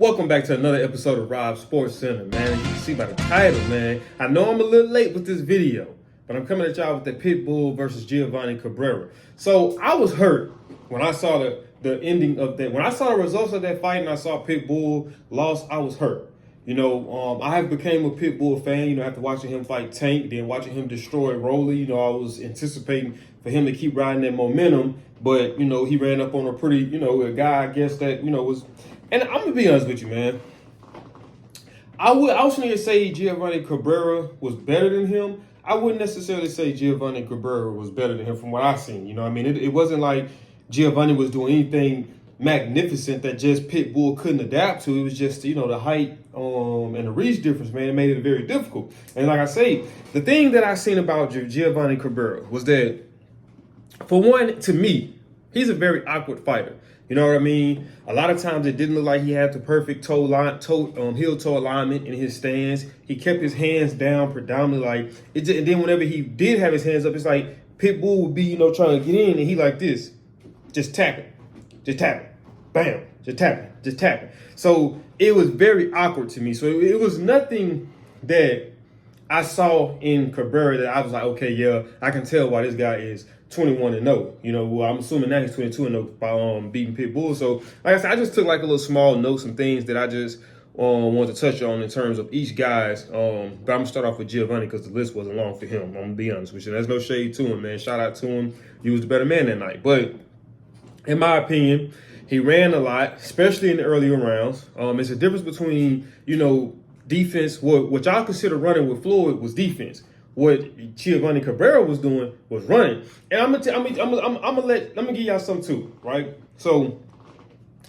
Welcome back to another episode of Rob Sports Center, man. As you can see by the title, man, I know I'm a little late with this video, but I'm coming at y'all with the PitBull versus Giovanni Cabrera. So I was hurt when I saw the ending of that. When I saw the results of that fight and I saw PitBull lost, I was hurt. I have became a PitBull fan, after watching him fight Tank, then watching him destroy Rolly. I was anticipating for him to keep riding that momentum, but, he ran up on a pretty, a guy, I guess, that, was. And I'm gonna be honest with you, man. I was going to say Giovanni Cabrera was better than him. I wouldn't necessarily say Giovanni Cabrera was better than him from what I've seen. It wasn't like Giovanni was doing anything magnificent that just PitBull couldn't adapt to. It was just, the height and the reach difference, man. It made it very difficult. And like I say, the thing that I seen about Giovanni Cabrera was that, for one, to me, he's a very awkward fighter. You know what I mean? A lot of times it didn't look like he had the perfect heel-toe alignment in his stance. He kept his hands down predominantly, and then whenever he did have his hands up, it's like PitBull would be, trying to get in, and he like this, just tap it, bam, just tap it. So it was very awkward to me. So it was nothing that I saw in Cabrera that I was like, okay, yeah, I can tell why this guy is 21-0. I'm assuming now he's 22-0 by beating PitBull. So, like I said, I just took like a little small note, some things that I just wanted to touch on in terms of each guy's. But I'm gonna start off with Giovanni because the list wasn't long for him. I'm gonna be honest with you. There's no shade to him, man. Shout out to him. He was the better man that night. But in my opinion, he ran a lot, especially in the earlier rounds. It's a difference between, defense. What y'all consider running with Floyd was defense. What Giovanni Cabrera was doing was running. And let me give y'all something too, right? So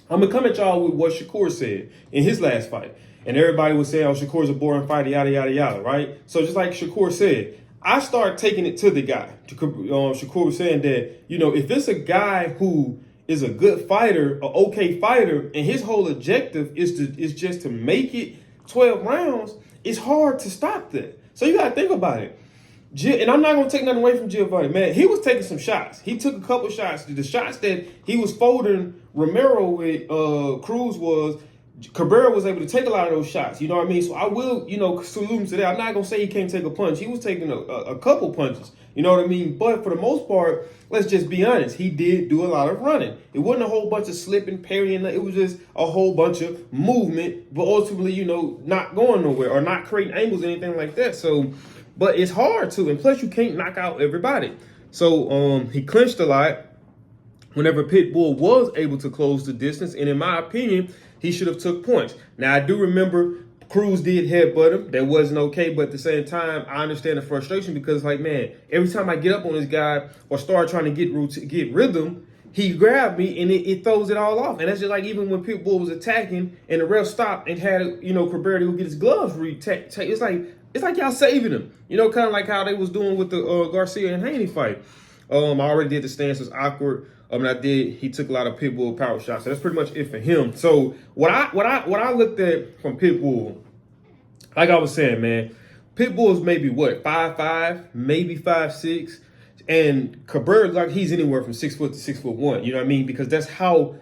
I'm gonna come at y'all with what Shakur said in his last fight. And everybody was saying, oh, Shakur's a boring fighter, yada, yada, yada, right? So just like Shakur said, I started taking it to the guy. Shakur was saying that, if it's a guy who is a good fighter, an okay fighter, and his whole objective is just to make it 12 rounds, it's hard to stop that. So you got to think about it. And I'm not going to take nothing away from Giovanni. Man, he was taking some shots. He took a couple shots. The shots that he was folding Romero with Cruz Cabrera was able to take a lot of those shots. You know what I mean? So I will, salute him to that. I'm not going to say he can't take a punch. He was taking a couple punches. You know what I mean? But for the most part, let's just be honest. He did do a lot of running. It wasn't a whole bunch of slipping, parrying. It was just a whole bunch of movement, but ultimately, not going nowhere or not creating angles or anything like that. So, but it's hard to, and plus you can't knock out everybody. So he clinched a lot whenever PitBull was able to close the distance. And in my opinion, he should have took points. Now, I do remember Cruz did headbutt him. That wasn't okay. But at the same time, I understand the frustration because, man, every time I get up on this guy or start trying to get rhythm, he grabbed me and it throws it all off. And that's just like even when PitBull was attacking and the ref stopped and had, Cabrera to go get his gloves it's like y'all saving him. Kind of like how they was doing with the Garcia and Haney fight. I already did the stance was awkward. He took a lot of PitBull power shots. So that's pretty much it for him. So what I looked at from PitBull, like I was saying, man, PitBull's maybe 5'5", maybe 5'6", and Cabrera like he's anywhere from 6 foot to 6'1". You know what I mean? Because that's how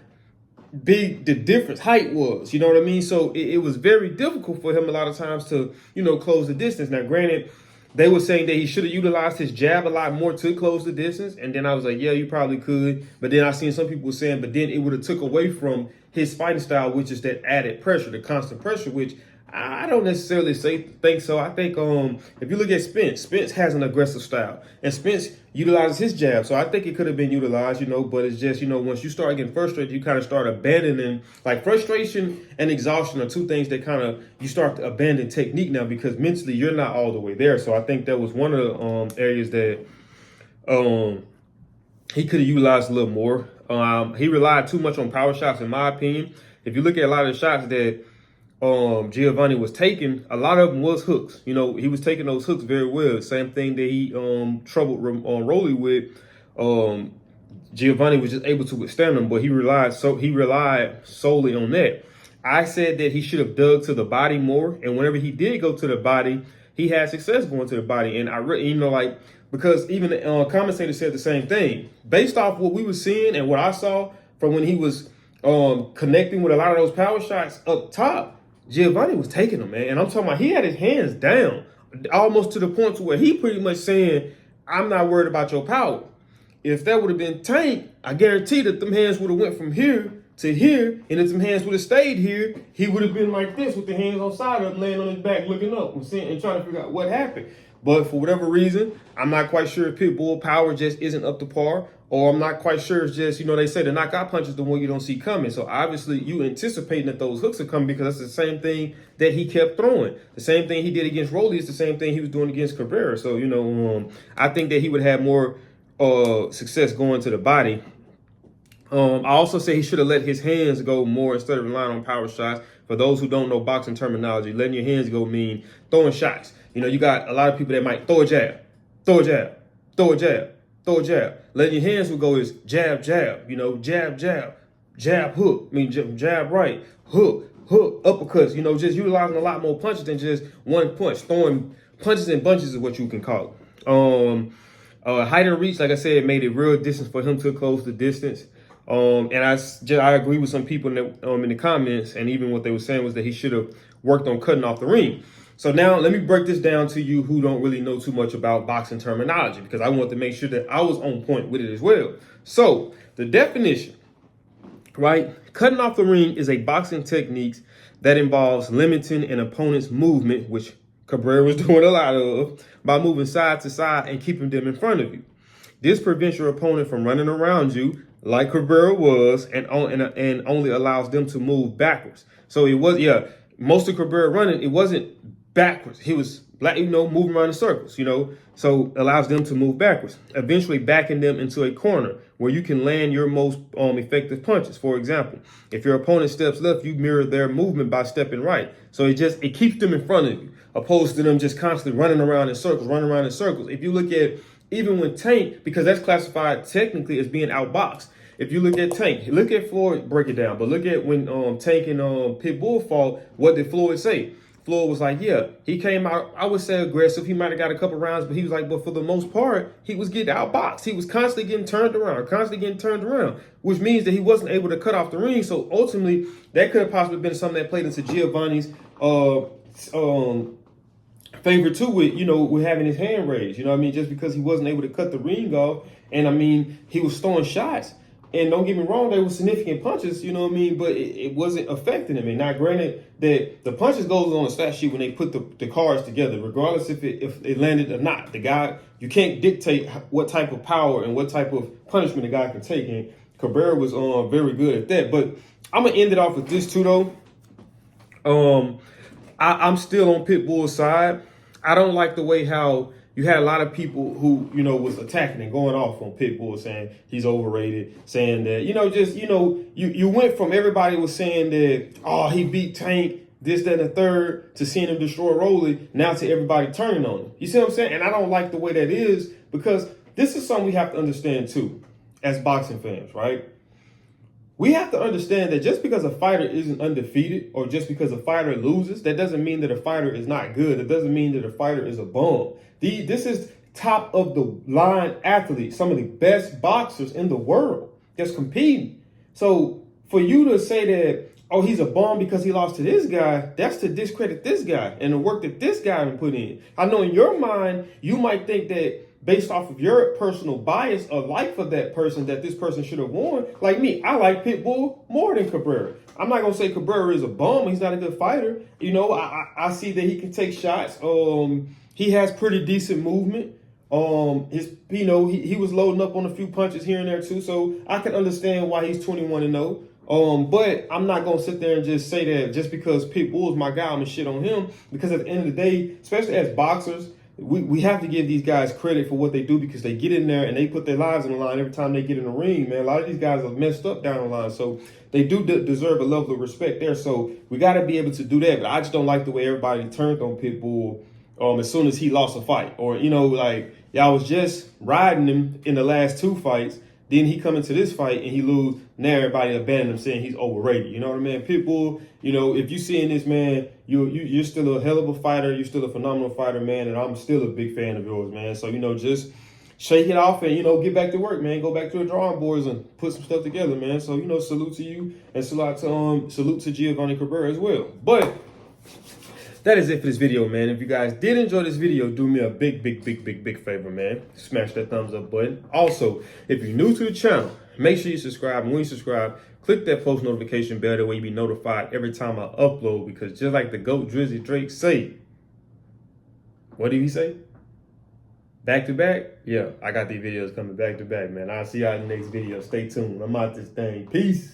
big the difference height was. You know what I mean? So it was very difficult for him a lot of times to close the distance. Now, granted, they were saying that he should have utilized his jab a lot more to close the distance. And then I was like, yeah, you probably could. But then I seen some people saying, but then it would have took away from his fighting style, which is that added pressure, the constant pressure, which I don't necessarily think so. I think if you look at Spence has an aggressive style. And Spence utilizes his jab. So I think it could have been utilized, but it's just, once you start getting frustrated, you kind of start abandoning, like frustration and exhaustion are two things that kind of, you start to abandon technique now because mentally you're not all the way there. So I think that was one of the areas that he could have utilized a little more. He relied too much on power shots, in my opinion. If you look at a lot of the shots that Giovanni was taking, a lot of them was hooks. He was taking those hooks very well. Same thing that he troubled Rolly with. Giovanni was just able to withstand them, but he relied solely on that. I said that he should have dug to the body more, and whenever he did go to the body, he had success going to the body. And I really, because even the commentator said the same thing. Based off what we were seeing and what I saw from when he was connecting with a lot of those power shots up top, Giovanni was taking them, man. And I'm talking about he had his hands down almost to the point to where he pretty much saying, I'm not worried about your power. If that would have been Tank, I guarantee that them hands would have went from here to here, and if some hands would have stayed here, he would have been like this with the hands on side of him, laying on his back, looking up and trying to figure out what happened. But for whatever reason, I'm not quite sure if PitBull power just isn't up to par, or I'm not quite sure it's just, they say the knockout punch is the one you don't see coming. So obviously you anticipating that those hooks are coming because that's the same thing that he kept throwing. The same thing he did against Rolly is the same thing he was doing against Cabrera. So, I think that he would have more success going to the body. I also say he should have let his hands go more instead of relying on power shots. For those who don't know boxing terminology, letting your hands go mean throwing shots. You got a lot of people that might throw a jab, throw a jab, throw a jab, throw a jab. Letting your hands go is jab, jab, jab, jab, jab, hook. Jab right, hook, hook, uppercuts. Just utilizing a lot more punches than just one punch. Throwing punches and bunches is what you can call it. Height and reach, like I said, made it real distance for him to close the distance. And I agree with some people in the comments, and even what they were saying was that he should have worked on cutting off the ring. So now let me break this down to you who don't really know too much about boxing terminology, because I want to make sure that I was on point with it as well. So the definition, right? Cutting off the ring is a boxing technique that involves limiting an opponent's movement, which Cabrera was doing a lot of, by moving side to side and keeping them in front of you. This prevents your opponent from running around you like Cabrera was, and only allows them to move backwards. So it was, most of Cabrera running, it wasn't backwards. He was moving around in circles, so allows them to move backwards, eventually backing them into a corner where you can land your most effective punches. For example, if your opponent steps left, you mirror their movement by stepping right. So it keeps them in front of you, opposed to them just constantly running around in circles, If you look at, even when Tank, because that's classified technically as being outboxed. If you look at Tank, look at Floyd, break it down, but look at when Tank and PitBull fought, what did Floyd say? Floyd was like, he came out, I would say aggressive. He might have got a couple rounds, but he was like, but for the most part, he was getting outboxed. He was constantly getting turned around, which means that he wasn't able to cut off the ring. So ultimately, that could have possibly been something that played into Giovanni's favor too, with having his hand raised, just because he wasn't able to cut the ring off. And he was throwing shots. And don't get me wrong, they were significant punches, but it wasn't affecting him. And now, granted, that the punches goes on the stat sheet when they put the cards together, regardless if it landed or not. The guy, you can't dictate what type of power and what type of punishment a guy can take. And Cabrera was very good at that. But I'm going to end it off with this too, though. I'm still on PitBull's side. I don't like the way how you had a lot of people who, was attacking and going off on PitBull, saying he's overrated, saying that, you went from everybody was saying that, he beat Tank, this, that, and the third, to seeing him destroy Rolly, now to everybody turning on him. You see what I'm saying? And I don't like the way that is, because this is something we have to understand too, as boxing fans, right? We have to understand that just because a fighter isn't undefeated, or just because a fighter loses, that doesn't mean that a fighter is not good. It doesn't mean that a fighter is a bum. This is top of the line athletes, some of the best boxers in the world that's competing. So for you to say that, he's a bum because he lost to this guy, that's to discredit this guy and the work that this guy put in. I know in your mind, you might think that based off of your personal bias or like for that person, that this person should have won. Like me, I like PitBull more than Cabrera. I'm not going to say Cabrera is a bum. He's not a good fighter. I see that he can take shots. He has pretty decent movement. He was loading up on a few punches here and there too. So I can understand why he's 21-0. But I'm not going to sit there and just say that just because PitBull is my guy, I'm going to shit on him. Because at the end of the day, especially as boxers, we have to give these guys credit for what they do, because they get in there and they put their lives on the line every time they get in the ring, man. A lot of these guys are messed up down the line. So they do deserve a level of respect there. So we got to be able to do that. But I just don't like the way everybody turned on PitBull as soon as he lost a fight. Or, y'all was just riding him in the last two fights. Then he come into this fight and he lose. Now everybody abandoned him, saying he's overrated. You know what I mean? PitBull, if you seeing this, man, you're still a hell of a fighter. You're still a phenomenal fighter, man. And I'm still a big fan of yours, man. So, shake it off and, get back to work, man. Go back to the drawing boards and put some stuff together, man. So, salute to you and salute to Giovanni Cabrera as well. But that is it for this video, man. If you guys did enjoy this video, do me a big favor, man. Smash that thumbs up button. Also, if you're new to the channel, make sure you subscribe. And when you subscribe, click that post notification bell. That way you be notified every time I upload. Because just like the GOAT Drizzy Drake say, what did he say? Back to back? Yeah, I got these videos coming back to back, man. I'll see y'all in the next video. Stay tuned. I'm out this thing. Peace.